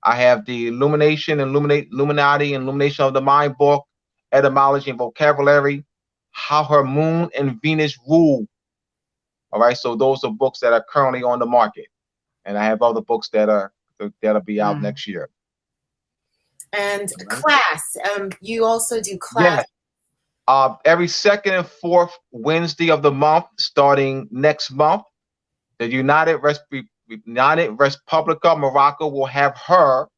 I have the Illuminati and Illumination of the Mind book, etymology and vocabulary, how her moon and Venus rule. All right, so those are books that are currently on the market, and I have other books that'll be out Mm. next year. And All right. class. You also do class. Yes. Every second and fourth Wednesday of the month, starting next month, the United Respublica Morocco will have her.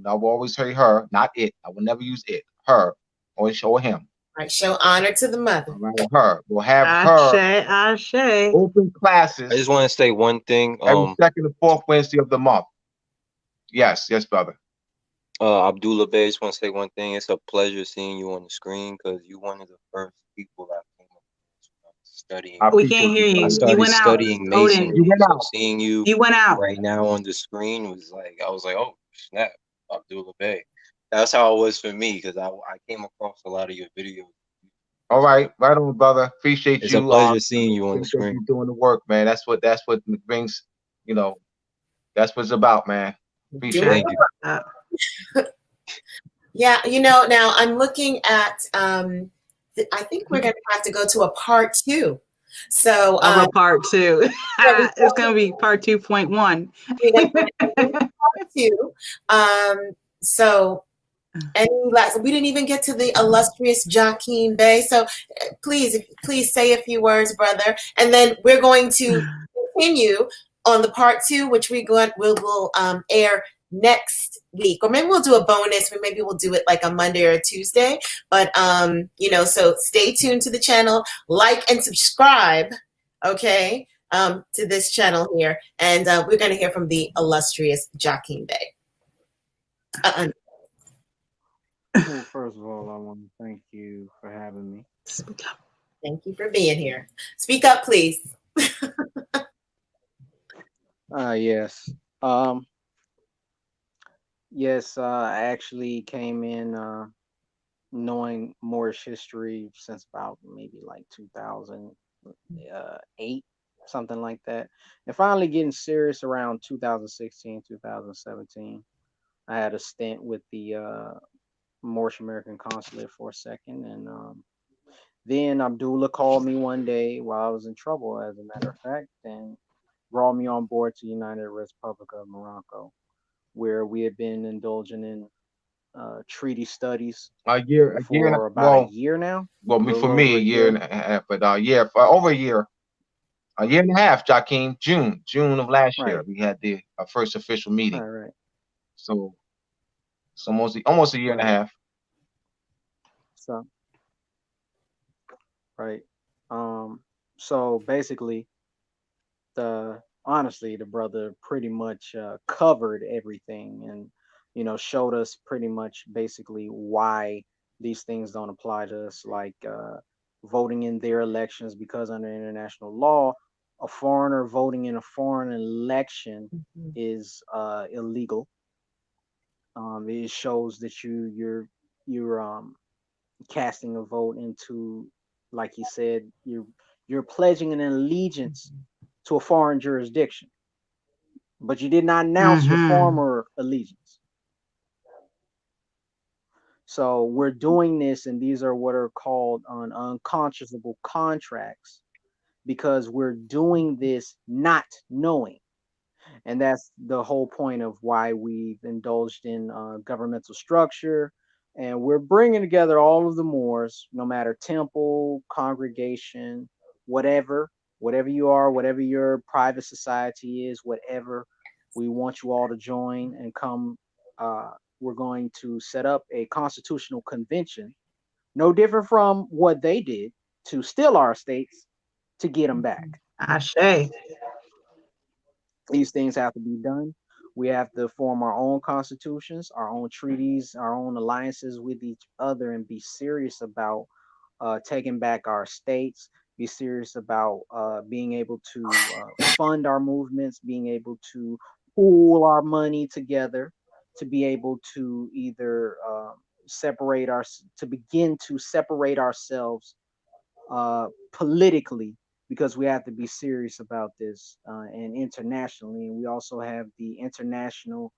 I will always say her, not it. I will never use it. Her, always show him. Right. Show honor to the mother. All right, her. We'll have Ashe, her Ashe. open I just classes want to say one thing. every second and fourth Wednesday of the month. Yes, yes, brother. Abdullah Bey, just want to say one thing. It's a pleasure seeing you on the screen because you one of the first people I came across when I was studying. I We can't appreciate hear you, I you. brother. You started went out, studying Odin. You masonry, went so out. seeing you You went out. right now on the screen was like I was like, oh snap, Abdullah Bey. That's how it was for me because I came across a lot of your videos. All right, right on, brother. Appreciate It's a you. pleasure seeing you on the Appreciate screen. you doing the work, man. That's what brings. You know, that's what it's about, man. Doing Appreciate Thank it. you. Yeah, now I'm looking at I think we're gonna have to go to a part 2. So Of a part 2. yeah, we It's going to be part 2.1. we're gonna do part 2. So any last we didn't even get to the illustrious Joaquin Bey. So please say a few words, brother. And then we're going to continue on the part 2, which will air next week, or maybe we'll do a bonus, or maybe we'll do it like a Monday or a Tuesday. But so stay tuned to the channel, like and subscribe, okay, to this channel here, and we're going to hear from the illustrious Joaquin Bey. Well, first of all, I want to thank you for having me. Thank you for being here. Speak up, please. Yes. Um, yes, I actually came in knowing Moorish history since about maybe like 2008, something like that. And finally getting serious around 2016, 2017. I had a stint with the Moorish American Consulate for a second, and Then Abdullah called me one day while I was in trouble, as a matter of fact, and brought me on board to United Republic of Morocco, where we had been indulging in treaty studies a year and for about a well, year now, a for little me, over a a year year. and a half, but yeah, for over a year and a half, Jakeem, June of last year, Right, we had the our first official right, meeting. right, So it's almost a year and a right. half. So, right. Um, so basically, the brother pretty much covered everything, and showed us pretty much basically why these things don't apply to us, like voting in their elections, because under international law, a foreigner voting in a foreign election Mhm. is illegal. It shows that you're casting a vote into, like he said, you're pledging an allegiance to a foreign jurisdiction, but you did not announce your Mhm. former allegiance. So we're doing this, and these are what are called unconscionable contracts, because we're doing this not knowing. And that's the whole point of why we've indulged in governmental structure. And we're bringing together all of the Moors, no matter temple, congregation, whatever, whatever you are, whatever your private society is, whatever. We want you all to join and come. Uh, we're going to set up a constitutional convention, no different from what they did to steal our states, to get them back. Ashe. These things have to be done. We have to form our own constitutions, our own treaties, our own alliances with each other, and be serious about taking back our states. Be serious about being able to fund our movements, being able to pool our money together, to be able to either to begin to separate ourselves politically, because we have to be serious about this, and internationally. And we also have the International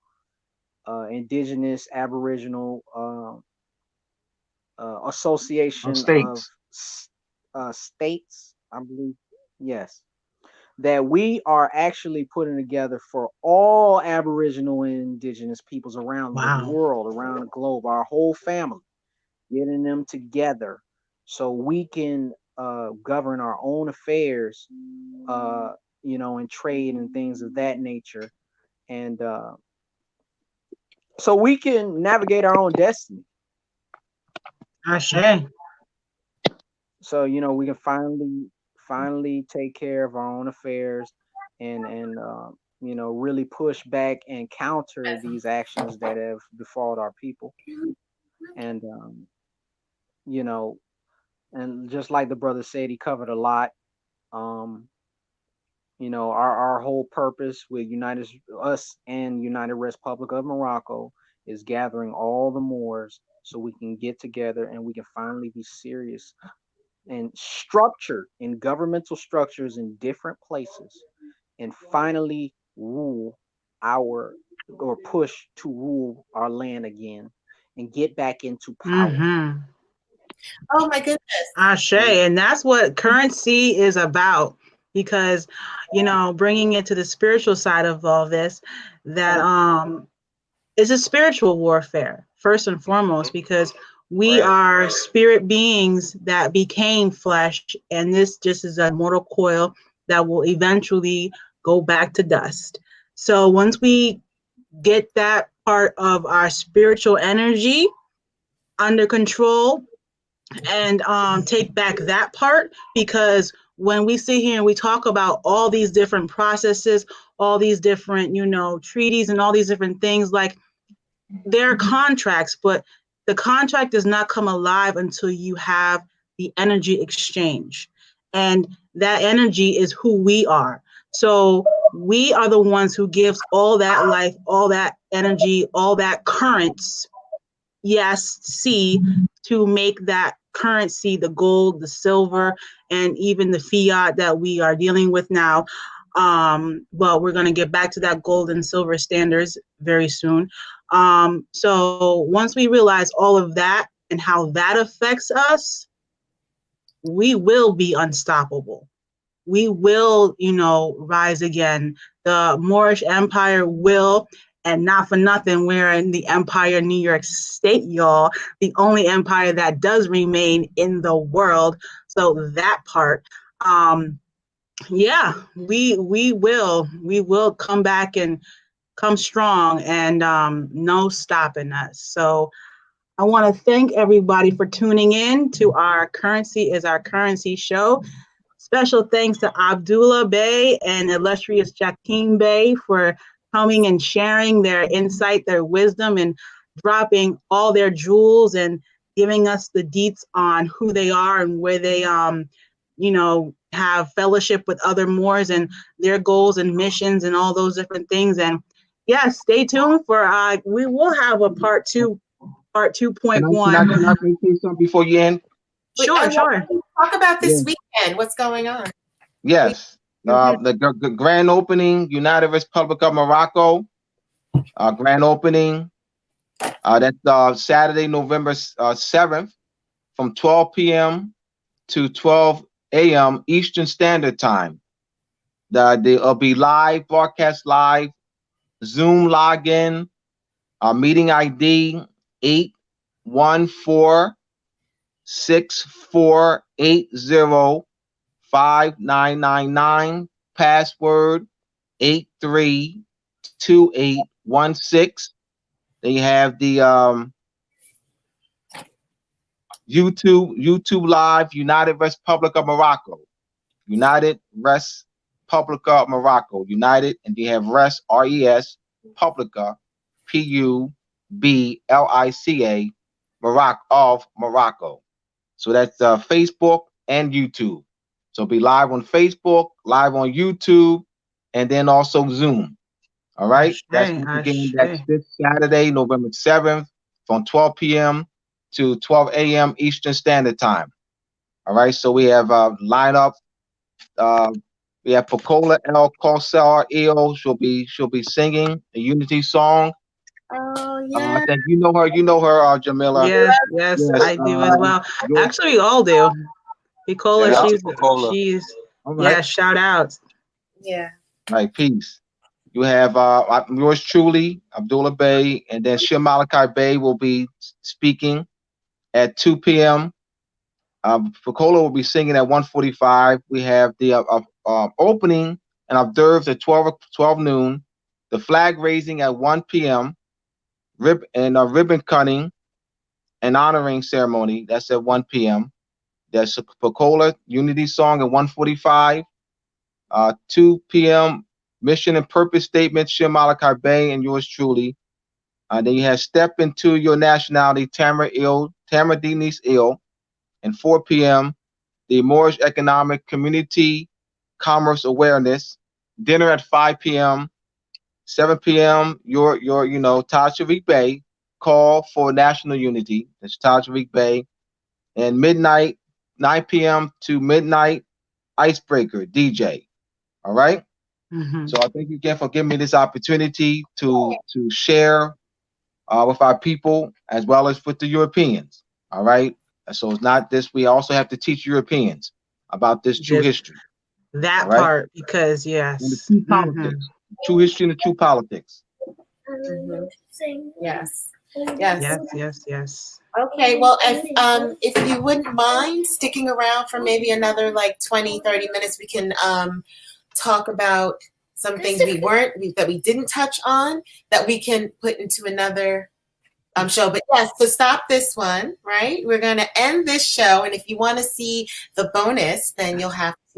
Indigenous Aboriginal Of Association of states. States, I believe. Yes, that we are actually putting together for all Aboriginal and Indigenous peoples around the Wow. world, around the globe, our whole family, getting them together so we can govern our own affairs, uh, and trade and things of that nature. And so we can navigate our own destiny. Ashe. So, we can finally take care of our own affairs, and really push back and counter these actions that have befalled our people. And, you know, and just like the brother said, he covered a lot. Um, our whole purpose with us and United Republic of Morocco is gathering all the Moors so we can get together and we can finally be serious and structured in governmental structures in different places, and finally rule our or push to rule our land again and get back into power. Mhm. Oh my goodness. Ashe. And And that's what currency is about. Because, bringing it to the spiritual side of all this, that is a spiritual warfare, first and foremost, because we Right. are spirit beings that became flesh, and this just is a mortal coil that will eventually go back to dust. So once we get that part of our spiritual energy under control, and take back that part, because when we sit here and we talk about all these different processes, all these different treaties and all these different things, like, there are contracts, but the contract does not come alive until you have the energy exchange, and that energy is who we are. So we are the ones who gives all that life, all that energy, all that currents, yes, C, to make that currency, the gold, the silver, and even the fiat that we are dealing with now. But we're going to get back to that gold and silver standards very soon. So once we realize all of that and how that affects us, we will be unstoppable. We will, rise again. The Moorish Empire will, and not for nothing, we're in the Empire New York State, y'all, the only empire that does remain in the world. So that part, yeah, we will come back and come strong, and no stopping us. So I want to thank everybody for tuning in to our Currency is Our Currency show. Special thanks to Abdullah Bey and illustrious Jakim Bey for coming and sharing their insight, their wisdom, and dropping all their jewels and giving us the deets on who they are and where they, have fellowship with other Moors and their goals and missions and all those different things. And yes, stay tuned for, we will have a part Can 2.1. I say something before you end? Sure. Talk about this Yeah. weekend. What's going on? Yes. Mhm. The grand opening, United Republic of Morocco. Grand opening. That's Saturday, November 7th, from 12 p.m. to 12 a.m. Eastern Standard Time. They'll be live, broadcast live, Zoom login, meeting ID 814-6480-5999, password 832816. Then you have the YouTube live, United Republic of Morocco. United Republica of Morocco. United, and you have RES Publica, PUBLICA, Morocco of Morocco. So that's Facebook and YouTube. So be live on Facebook, live on YouTube, and then also Zoom. All right. That's again. That's this Saturday, November 7th, from 12 p.m. to 12 a.m. Eastern Standard Time. All right. So we have lineup. We have Pocola El Corsar Eo. She'll be singing a unity song. Oh I yeah. think you know her. Jamila. Yes, Yes, I do as well. yours- Actually, we all do. Nicola, Shout out to she's Coca-Cola. she's all right. yeah. Shout outs. Yeah. All right. Peace. You have yours truly, Abdullah Bey, and then Shir Malachi Bey will be speaking at 2 p.m. Pocola will be singing at 1:45. We have the opening and observed at 12 noon. The flag raising at 1 p.m. Ribbon cutting and honoring ceremony. That's at 1 p.m. That's a Pocola Unity song at 1:45. 2 p.m. Mission and purpose statement, Shir Malachi Bey and yours truly. Then you have Step Into Your Nationality, Tamara Denise Ill. And 4 p.m. the Moorish Economic Community Commerce Awareness. Dinner at 5 p.m. 7 p.m. your Taj Sharik Bey, call for national unity. That's Taj Sharik Bey. And midnight, 9 p.m. to midnight, Icebreaker DJ. All right. Mhm. So I thank you again for giving me this opportunity to share with our people as well as with the Europeans. All right. So it's not this. We also have to teach Europeans about this true Just history. that All right. part, because And the yes. true Mhm. politics, true history and the true politics. Yes. Yes. Okay, well, if you wouldn't mind sticking around for maybe another like 20, 30 minutes, we can talk about some things that we didn't touch on that we can put into another show. But yes, to stop this one, right? We're going to end this show, and if you want to see the bonus, then you'll have